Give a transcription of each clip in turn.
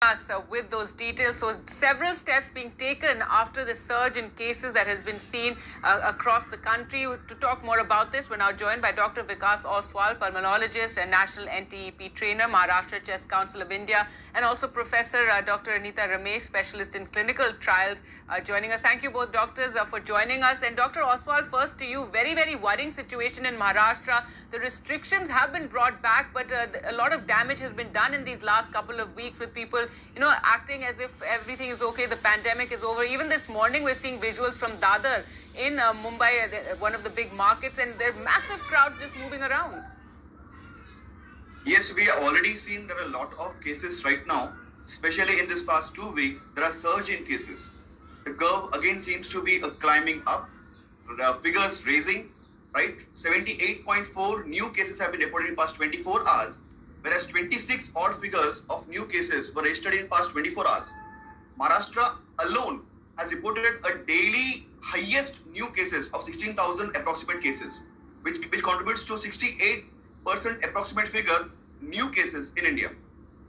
us with those details. So several steps being taken after the surge in cases that has been seen across the country. To talk more about this, we're now joined by Dr. Vikas Oswal, pulmonologist and national NTEP trainer, Maharashtra Chest Council of India, and also Professor Dr. Anita Ramesh, specialist in clinical trials, joining us. Thank you both doctors for joining us. And Dr. Oswal, first to you, very, very worrying situation in Maharashtra. The restrictions have been brought back, but a lot of damage has been done in these last couple of weeks with people, acting as if everything is okay, the pandemic is over. Even this morning, we're seeing visuals from Dadar in Mumbai, one of the big markets, and there are massive crowds just moving around. Yes, we have already seen there are a lot of cases right now, especially in this past 2 weeks. There are surge in cases. The curve again seems to be climbing up, the figures raising, right? 78.4 new cases have been reported in past 24 hours. Whereas 26 odd figures of new cases were registered in past 24 hours. Maharashtra alone has reported a daily highest new cases of 16,000 approximate cases, which contributes to 68% approximate figure new cases in India.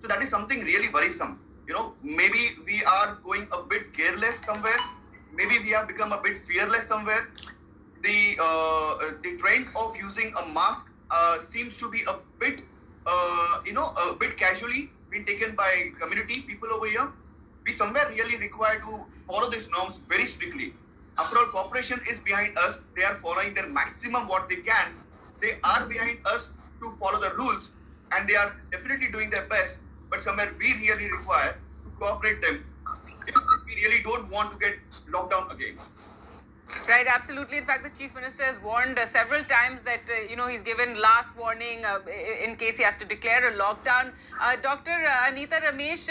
So that is something really worrisome. Maybe we are going a bit careless somewhere. Maybe we have become a bit fearless somewhere. The trend of using a mask seems to be a bit a bit casually been taken by community people over here. We somewhere really require to follow these norms very strictly. After all, corporation is behind us. They are following their maximum what they can. They are behind us to follow the rules, and they are definitely doing their best. But somewhere we really require to cooperate them if we really don't want to get locked down again. Right, absolutely. In fact, the Chief Minister has warned several times that, he's given last warning in case he has to declare a lockdown. Dr. Anita Ramesh,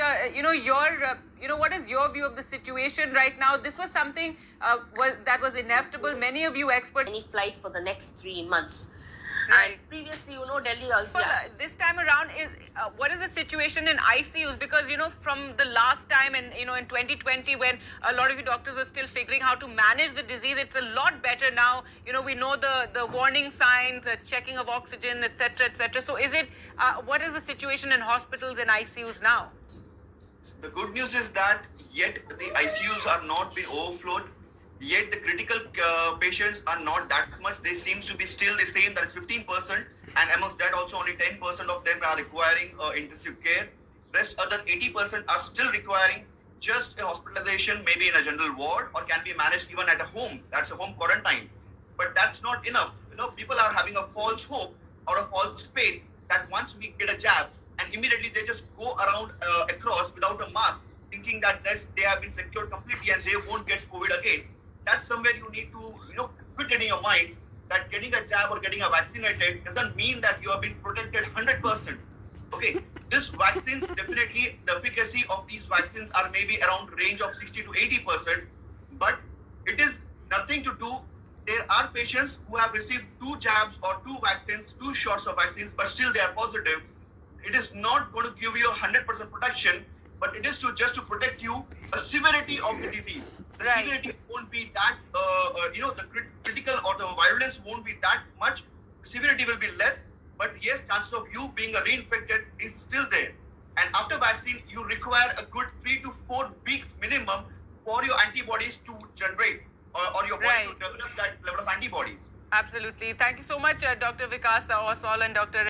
what is your view of the situation right now? This was something that was inevitable. Many of you experts... Any flight for the next 3 months. Right. And previously, Delhi also... Well, this time around, what is the situation in ICUs? Because, from the last time in 2020, when a lot of you doctors were still figuring how to manage the disease, it's a lot better now. We know the warning signs, checking of oxygen, etc., etc. So what is the situation in hospitals and ICUs now? The good news is that yet the ICUs are not being overflowed. Yet the critical patients are not that much. They seem to be still the same, that is 15%, and amongst that also only 10% of them are requiring intensive care. Rest other 80% are still requiring just a hospitalization, maybe in a general ward, or can be managed even at a home. That's a home quarantine. But that's not enough. People are having a false hope or a false faith that once we get a jab, and immediately they just go around across without a mask, thinking that they have been secured completely and they won't get COVID again. That's somewhere you need to, put it in your mind that getting a jab or getting a vaccinated doesn't mean that you have been protected 100%. Okay, these vaccines, definitely the efficacy of these vaccines are maybe around range of 60 to 80%, but it is nothing to do. There are patients who have received 2 jabs or 2 vaccines, 2 shots of vaccines, but still they are positive. It is not going to give you 100% protection, but it is just to protect you a severity of the disease. The severity won't be that, the critical or the virulence won't be that much. Severity will be less, but yes, chances of you being reinfected is still there. And after vaccine, you require a good 3 to 4 weeks minimum for your antibodies to generate or your body to develop that level of antibodies. Absolutely. Thank you so much, Dr. Vikas Oswal and Dr.